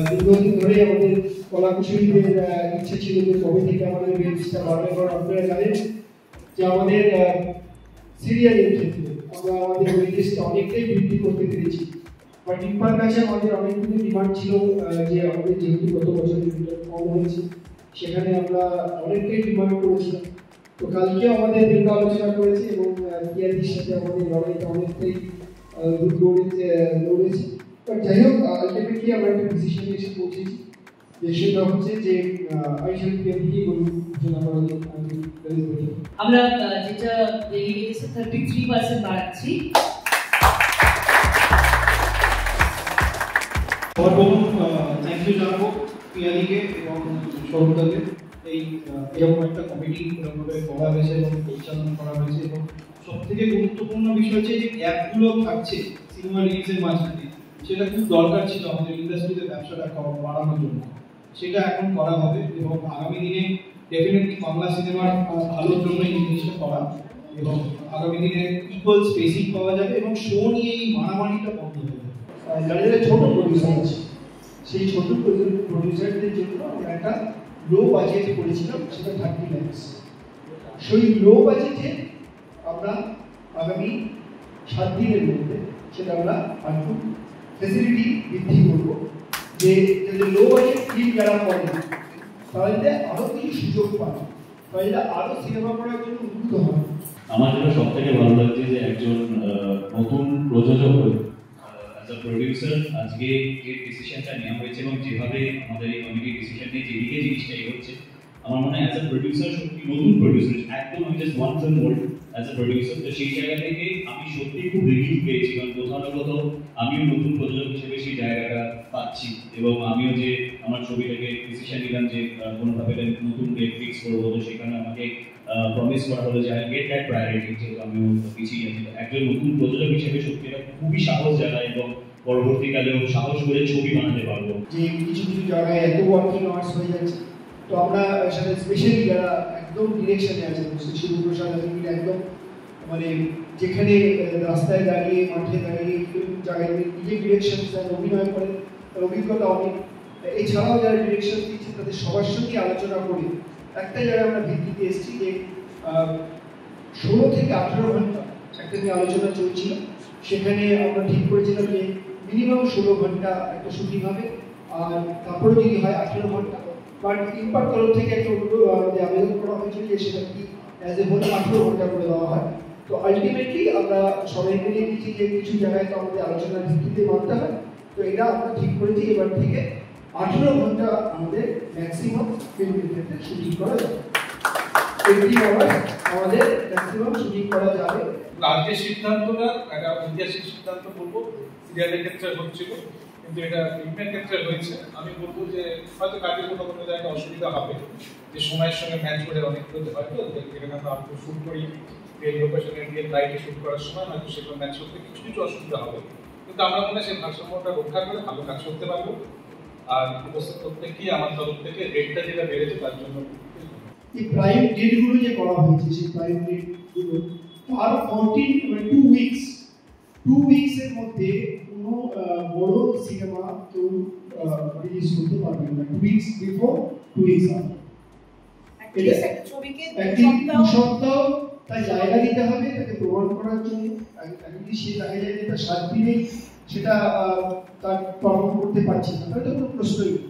দীর্ঘদিন ধরে আমাদের কলাকুশলীদের ইচ্ছে ছিল যে কবে থেকে আমাদের বেঞ্চটা বাড়বে, কারণ আপনারা জানেন যে আমাদের সিরিয়ালের ক্ষেত্রে আমরা আমাদের ওয়েজেসটা অনেকটাই বৃদ্ধি করতে পেরেছি। বাট টিম্পার কাছে আমাদের অনেকগুলো ডিমান্ড ছিল যে আমাদের যেহেতু গত বছর কম হয়েছে সেখানে আমরা অনেকটাই ডিমান্ড করেছিলাম। তো কালকে আমাদের দীর্ঘ আলোচনা করেছে এবং টিআরপির সাথে আমাদের লড়াইটা অনেকটাই লড়েছি। বাট যাই হোক, আলটিমেটলি আমরা একটা ডিসিশনে এসে পৌঁছেছি, যে সেটা হচ্ছে যে আইসিএল টিআরপি বলুন আমরা যেটা ডেলিগেটস 33% বাড়াচ্ছি। আমার প্রথম থ্যাংক ইউ জানাবো পিয়ালিকে এবং সৌরভদাকে এরকম একটা কমিটি এরকমভাবে করা হয়েছে এবং পরিচালনা করা হয়েছে। এবং সব থেকে গুরুত্বপূর্ণ বিষয় হচ্ছে যে গ্যাপগুলো থাকছে সিনেমা রিলিজের মাঝখানে, সেটা খুব দরকার ছিল আমাদের ইন্ডাস্ট্রিতে ব্যবসাটা বাড়ানোর জন্য, সেটা এখন করা হবে। এবং আগামী দিনে ডেফিনেটলি বাংলা সিনেমার ভালোর জন্য এই জিনিসটা করা, এবং আগামী দিনে ইকুয়াল স্পেসিং পাওয়া যাবে এবং শো নিয়ে এই মারামারিটা বন্ধ হবে। যারা যারা ছোট প্রডিউসার আছে সেই ছোট প্রডিউসারদের জন্য আমরা একটা লো বাজেট করেছিলাম, সেটা 30 লাখ। সেই লো বাজেটে আমরা আগামী 7 দিনের মধ্যে সেটা আমরা আরেকটু ফেসিলিটি বৃদ্ধি করব, যে যাদের লো বাজেট ফিল্ম যারা করে তাহলে আরও কিছু সুযোগ পাবে, তাহলে আরও সিনেমা করার জন্য উদ্বুদ্ধ হবে। আমার যেটা সব থেকে ভালো লাগছে যে একজন নতুন প্রযোজক হয়ে প্রডিউসার আজকে যে ডিসিশনটা নেওয়া হয়েছে এবং যেভাবে আমাদের এই কমিটি ডিসিশন নিয়ে যেদিকে জিনিসটা এগোচ্ছে, আমার মনে হয় অ্যাজ আ প্রডিউসার সত্যি নতুন প্রডিউসার একদম আমি just one film old as a producer, তো সেই জায়গা থেকে আমি সত্যি খুব রিলিফ পেয়েছি, কারণ কোথাও না কোথাও আমিও নতুন প্রযোজক হিসেবে সেই জায়গাটা পাচ্ছি। এবং আমিও যে আমার ছবিটাকে ডিসিশন নিলাম যে কোনোভাবে নতুন ডেট ফিক্স করবো, তো সেখানে আমাকে প্রমিস করা হলো যে আই গেট দ্যাট প্রায়োরিটি, যেহেতু আমিও পিছিয়ে আছি। একজন নতুন প্রযোজক হিসেবে সত্যি এটা খুবই সাহস জায়গায় এবং পরবর্তীকালেও সাহস করে ছবি বানাতে পারবো। যে কিছু কিছু জায়গায় এত ওয়ার্কিং আওয়ার্স হয়ে যাচ্ছে, তো আমরা সাথে স্পেশালি যারা একদম ডিরেকশনে আছে শিবপ্রসাদ একদম মানে যেখানে রাস্তায় দাঁড়িয়ে মাঠে দাঁড়িয়ে ফিল্ম জায়গায় নিজে ডিরেকশন অভিনয় করেন, তার অভিজ্ঞতা অনেক। এছাড়াও যারা ডিরেকশন দিচ্ছে তাদের সবার সঙ্গে আলোচনা করে একটা জায়গায় আমরা ভিত্তিতে এসেছি যে 16 থেকে 18 ঘন্টা একটা নিয়ে আলোচনা চলছিল। সেখানে আমরা ঠিক করেছিলাম যে মিনিমাম 16 ঘন্টা একটা শুটিং হবে, আর তারপরে যদি হয় 18 ঘন্টা। বাট টিম্পার তরফ থেকে একটা আবেদন করা হয়েছিল যে সেটা কি অ্যাজ এ হোল 18 ঘন্টা করে দেওয়া হয়। তো আলটিমেটলি আমরা সবাই মিলে নিয়েছি যে কিছু জায়গায় তো আমাদের আলোচনার ভিত্তিতে মানতে হয়, তো এটা আমরা ঠিক করেছি এবার থেকে 18 ঘন্টা আমাদের ম্যাক্সিমাম ফিল্মের ক্ষেত্রে শুটিং করা যাবে। 20 আওয়ার্স আমাদের ম্যাক্সিমাম শুটিং করা যাবে। আজকের সিদ্ধান্তটা একটা ঐতিহাসিক সিদ্ধান্ত বলবো, সিরিয়ালের ক্ষেত্রে হচ্ছিল কিন্তু এটা ফিল্মের ক্ষেত্রে হয়েছে। আমি বলবো যে হয়তো কাজের কোনো কোনো জায়গায় অসুবিধা হবে, যে সময়ের সঙ্গে ম্যাচ করে অনেক হয়তো যেখানে আমরা আউটপুট শুট করি এই লোকেশনে গিয়ে লাইটে শুট করার সময় হয়তো সেগুলো ম্যাচ করতে কিছু কিছু অসুবিধা হবে, কিন্তু আমরা মনে হয় সেই ভারসাম্যটা রক্ষা করে ভালো কাজ করতে পারবো। আর উপস্থিত প্রত্যেককেই আমার তরফ থেকে রেটটা যেটা বেড়েছে তার জন্য এই প্রাইম ডেটগুলো যে করা হয়েছে সেই প্রাইম ডেটগুলো আর 2 উইকসের মধ্যে কোনো বড় সিনেমা কেউ রিলিজ করতে পারবে না। 2 উইকস বিফোর, 2 উইকস আফটার। একটা ছবিকে 2 সপ্তাহ তাই জায়গা দিতে হবে তাকে প্রমাণ করার জন্য। যদি সে দেখা যায় যে তার 7 দিনে সেটা তার পারফর্ম করতে পারছে না, তাহলে তো কোনো প্রশ্নই নেই।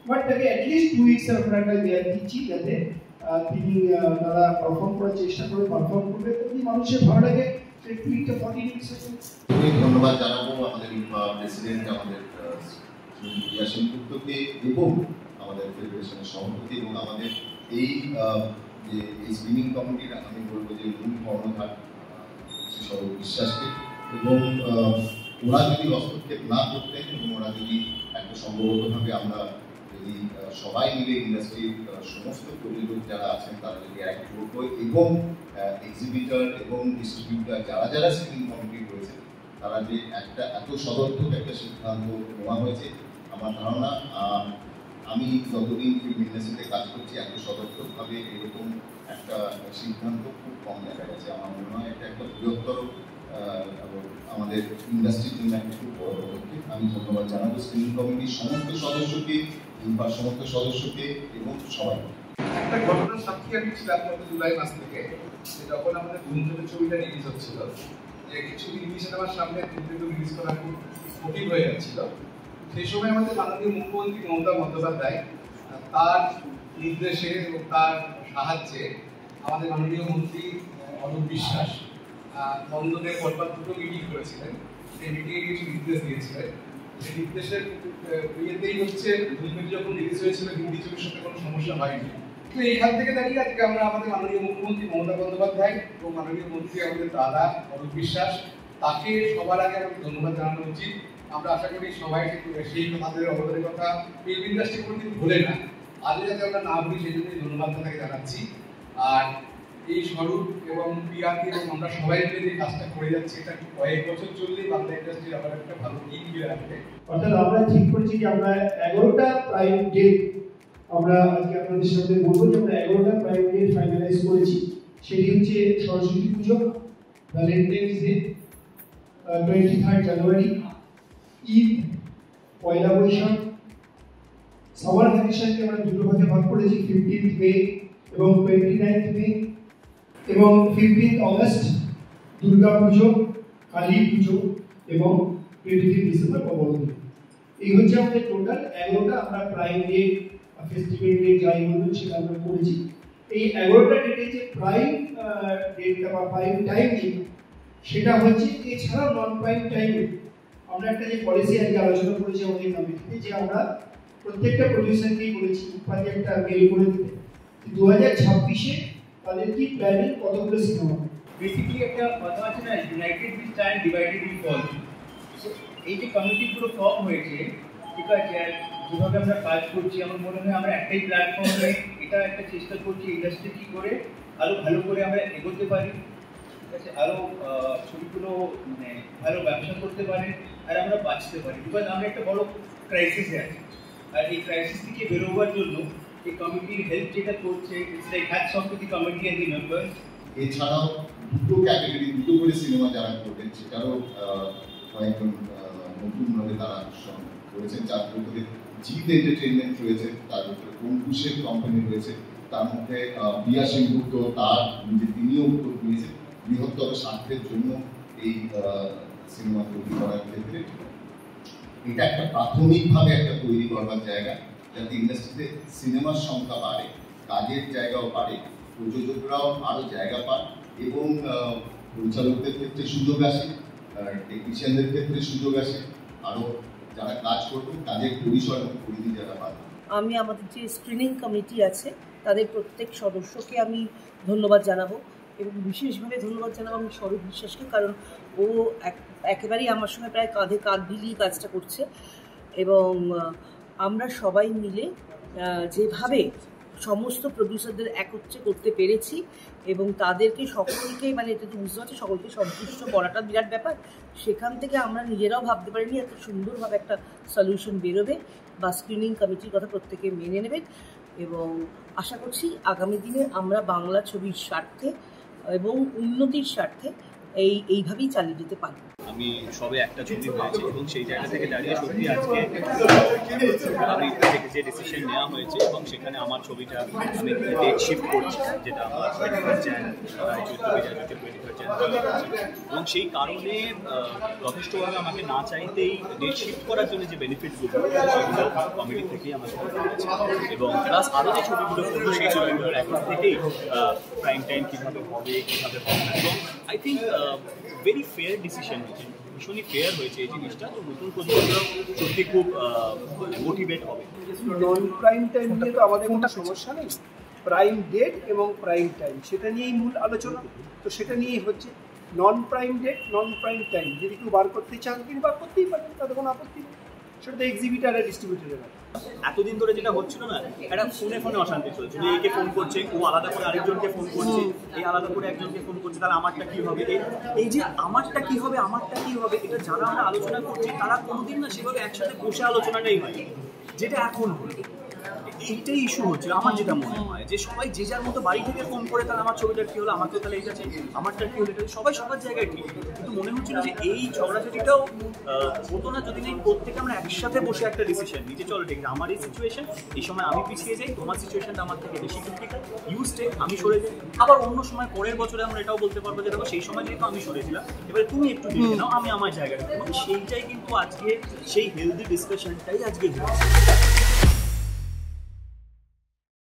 বাট তাকে অ্যাটলিস্ট 2 উইকসের আমরা একটা দেওয়া দিচ্ছি, যাতে তিনি তারা পারফর্ম করার চেষ্টা করে পারফর্ম করবে। যদি মানুষের ভালো লাগে সেই টুইটটা 40 উইকস। ধন্যবাদ জানাবো আমাদের প্রেসিডেন্ট আমাদের ইয়াসিন গুপ্তকে এবং আমাদের ফেডারেশনের সভাপতি এবং আমাদের এই যে এই স্ক্রিনিং কমিটির আমি বলবো যে মূল কর্ণধার সৌরভ বিশ্বাসকে, এবং ওরা যদি হস্তক্ষেপ না করতেন এবং ওরা যদি একটা সম্ভবতভাবে আমরা যদি সবাই মিলে ইন্ডাস্ট্রির সমস্ত প্রযোজক যারা আছেন তারা যদি একজোট হয় এবং এক্সিবিটর এবং ডিস্ট্রিবিউটার যারা যারা স্ক্রিনিং কমিটি রয়েছে তারা যে একটা এত সদর্থক একটা সিদ্ধান্ত নেওয়া হয়েছে, আমার ধারণা আমি যতদিন ফিল্ম ইন্ডাস্ট্রিতে কাজ করছি এত সদর্থকভাবে এরকম একটা সিদ্ধান্ত খুব কম দেখা গেছে। আমার মনে হয় এটা একটা বৃহত্তর আমাদের ইন্ডাস্ট্রির জন্য একটা খুব বড় পদক্ষেপ। আমি ধন্যবাদ জানাবো স্ক্রিনিং কমিটির সমস্ত সদস্যকে, ইনফার সমস্ত সদস্যকে এবং সবাইকে। একটা ঘটনার সাক্ষী আমি ছিলাম গত জুলাই মাস থেকে, যখন আমাদের ধুমধুমের ছবিটা রিলিজ হচ্ছিল, যে কিছু হিন্দি সিনেমার সামনে ধুমধুম রিলিজ করা খুব কঠিন হয়ে যাচ্ছিল। সেই সময় আমাদের মাননীয় মুখ্যমন্ত্রী মমতা বন্দ্যোপাধ্যায় তার নির্দেশে এবং তার সাহায্যে আমাদের মাননীয় মন্ত্রী অরূপ বিশ্বাস লন্ডনে পরপর দুটো মিটিং করেছিলেন। সেই মিটিংয়ে কিছু নির্দেশ দিয়েছিলেন। সেই নির্দেশের ইয়েতেই হচ্ছে ধুমধুম যখন রিলিজ হয়েছিল হিন্দি ছবির সাথে কোনো সমস্যা হয়নি। তো এইখান থেকে দাঁড়িয়ে আজকে আমরা আমাদের মাননীয় মুখ্যমন্ত্রী মমতা বন্দ্যোপাধ্যায় এবং মাননীয় মন্ত্রী আমাদের দাদা অরূপ বিশ্বাস, তাকে সবার আগে আমাদের ধন্যবাদ জানানো উচিত। আমরা আশা করি সবাই সেই আমাদের অবদানের কথা ফিল্ম ইন্ডাস্ট্রি কোনো কিন্তু ভুলে না, আজও যাতে আমরা না ভুলি সেই জন্যই ধন্যবাদ তাকে জানাচ্ছি। আর এই স্বরূপ এবং পিয়াকে এবং আমরা সবাই মিলে যে কাজটা করে যাচ্ছি, এটা কয়েক বছর চললেই বাংলা ইন্ডাস্ট্রির আবার একটা ভালো দিক ফিরে আসবে। অর্থাৎ আমরা ঠিক করেছি যে আমরা 11টা প্রাইম ডেট আমরা আজকে আপনাদের সামনে বলবো যে আমরা 11টা প্রাইম ডেট ফাইনালাইজ করেছি। সেটি হচ্ছে সরস্বতী পুজো, ভ্যালেন্টাইন্স ডে, 23 জানুয়ারি, ঈদ, পয়লা বৈশাখ, সামার ভ্যাকেশনকে আমরা দুটো ভাগে ভাগ করেছি, 15 মে এবং 29 মে, এবং 15 অগস্ট দুর্গা পুজো, কালী পুজো এবং 23 ডিসেম্বর নববর্ষ। এই হচ্ছে আমাদের টোটাল 11টা আমরা প্রাইম ডে ফেস্টিভ্যাল ডে যাই বলুন সেটা আমরা করেছি। এই 11টা ডেটে যে প্রাইম ডেটটা বা প্রাইম টাইম সেটা হচ্ছে, এছাড়াও নন প্রাইম টাইমে আমরা একটা যে পলিসি আজকে আলোচনা করেছি আমাদের কমিটিতে, যে আমরা প্রত্যেকটা প্রডিউসারকেই বলেছি উপাধি একটা মেল করে দিতে 2026-এ তাদের কি প্ল্যানিং, কতগুলো সিনেমা। বেসিক্যালি একটা কথা আছে না, united we stand, divided we fall. এই যে কমিটিগুলো ফর্ম হয়েছে, ঠিক আছে, আর যেভাবে আমরা কাজ করছি, আমার মনে হয় আমরা একটাই প্ল্যাটফর্মে এটা একটা চেষ্টা করছি ইন্ডাস্ট্রি কী করে আরও ভালো করে আমরা এগোতে পারি, ঠিক আছে, আরও ছবিগুলো মানে ভালো ব্যবসা করতে পারে আর আমরা বাঁচতে পারি। বিকজ আমরা একটা বড় ক্রাইসিসে আছি, আর এই ক্রাইসিস থেকে বেরোবার জন্য এই কমিটির হেল্প যেটা করছে, it's like hats off to the committee and the members. এছাড়াও দুটো ক্যাটাগরি, দুটো করে সিনেমা যারা করবেন সেটারও কয়েকজন নতুনভাবে তারা করেছেন, যার ভিতরে জিৎ এন্টারটেনমেন্ট রয়েছে, তার ভিতরে অঙ্কুশের কোম্পানি রয়েছে, তার মধ্যে বিয়া সেনগুপ্ত তার তিনিও উদ্যোগ নিয়েছেন বৃহত্তর স্বার্থের জন্য এই সিনেমা তৈরি করার ক্ষেত্রে। এটা একটা প্রাথমিকভাবে একটা তৈরি করবার জায়গা, যাতে ইন্ডাস্ট্রিতে সিনেমার সংখ্যা বাড়ে, কাজের জায়গাও বাড়ে, প্রযোজকরাও আরও জায়গা পান এবং পরিচালকদের ক্ষেত্রে সুযোগ আসে, টেকনিশিয়ানদের ক্ষেত্রে সুযোগ আসে, আরও যারা কাজ করবেন কাজের পরিসর এবং পরিধি যারা পাবেন। আমি আমাদের যে স্ক্রিনিং কমিটি আছে তাদের প্রত্যেক সদস্যকে আমি ধন্যবাদ জানাবো এবং বিশেষভাবে ধন্যবাদ জানাবো আমি স্বরূপ বিশ্বাসকে, কারণ ও একেবারেই আমার সঙ্গে প্রায় কাঁধে কাঁধ মিলিয়ে কাজটা করছে এবং আমরা সবাই মিলে যেভাবে সমস্ত প্রডিউসারদের একত্রে করতে পেরেছি এবং তাদেরকে সকলকে, মানে এটা তো বুঝতে পারছি, সকলকে সন্তুষ্ট করাটা বিরাট ব্যাপার। সেখান থেকে আমরা নিজেরাও ভাবতে পারিনি এত সুন্দরভাবে একটা সলিউশন বেরোবে বা স্ক্রিনিং কমিটির কথা প্রত্যেকে মেনে নেবে এবং আশা করছি আগামী দিনে আমরা বাংলা ছবির স্বার্থে এবং উন্নতির স্বার্থে এইভাবেই চালিয়ে যেতে পারি। আমি সবে একটা ছবি হয়েছে এবং সেই জায়গা থেকে দাঁড়িয়ে সত্যি আজকে আমি যে ডিসিশন নেওয়া হয়েছে এবং সেখানে আমার ছবিটা আমি ডেট শিফট করছি, যেটা আমার 23 জানুয়ারি 23 জানুয়ারি এবং সেই কারণে যথেষ্টভাবে আমাকে না চাইতেই ডেট শিফট করার জন্য যে বেনিফিটগুলো সেগুলো কমিটি থেকেই আমাকে এবং প্লাস আরও যে ছবিগুলো করবো সেই ছবিগুলোর এখন থেকেই প্রাইম টাইম কীভাবে হবে না, এবং I think very fair decision হয়েছে, ভীষণই ফেয়ার হয়েছে এই জিনিসটা। তো নতুন প্রজন্মরা সত্যি খুব মোটিভেট হবে। নন প্রাইম টাইম নিয়ে তো আমাদের কোনো সমস্যা নেই, প্রাইম ডেট এবং প্রাইম টাইম সেটা নিয়েই মূল আলোচনা। তো সেটা নিয়েই হচ্ছে নন প্রাইম ডেট, নন প্রাইম টাইম যদি কেউ বার করতে চান তিনি বার করতেই পারেন, তাদের কোনো আপত্তি নেই, সেটা তো এক্সিবিটার আর ডিস্ট্রিবিউটারের ব্যাপার। এতদিন ধরে যেটা হচ্ছিল না, একটা ফোনে অশান্তি চলছিল, একে ফোন করছে, ও আলাদা করে আরেকজনকে ফোন করছে, এই আলাদা করে একজনকে ফোন করছে, তাহলে আমারটা কি হবে, এই যে আমারটা কি হবে এটা যারা আমরা আলোচনা করছি তারা কোনোদিন না সেভাবে একসাথে বসে আলোচনাটাই হয়, যেটা এখন হলো। এইটাই ইস্যু হচ্ছে আমার যেটা মনে হয়, যে সবাই যে যার মতো বাড়ি থেকে ফোন করে তাহলে আমার ছবিটার কি হলো, আমার তো তাহলে এইটা চাই, আমারটা কি হলো, সবাই সবার জায়গায় ঠিক। কিন্তু মনে হচ্ছিল যে এই ঝগড়াঝাটিটাও হতো না যদি না প্রত্যেকে আমরা একসাথে বসে একটা ডিসিশন নিতে চলো ঠিক আছে আমার এই সিচুয়েশন, এই সময় আমি পিছিয়ে যাই, তোমার সিচুয়েশনটা আমার থেকে বেশি ক্রিটিক্যাল, ইউ স্টে, আমি সরে যাই। আবার অন্য সময় পরের বছরে আমরা এটাও বলতে পারবো যে দেখো সেই সময় যেহেতু আমি সরেছিলাম, এবারে তুমি একটু দেখে নাও, আমি আমার জায়গাটা। এবং সেইটাই কিন্তু আজকে সেই হেলদি ডিসকাশনটাই আজকে হচ্ছে।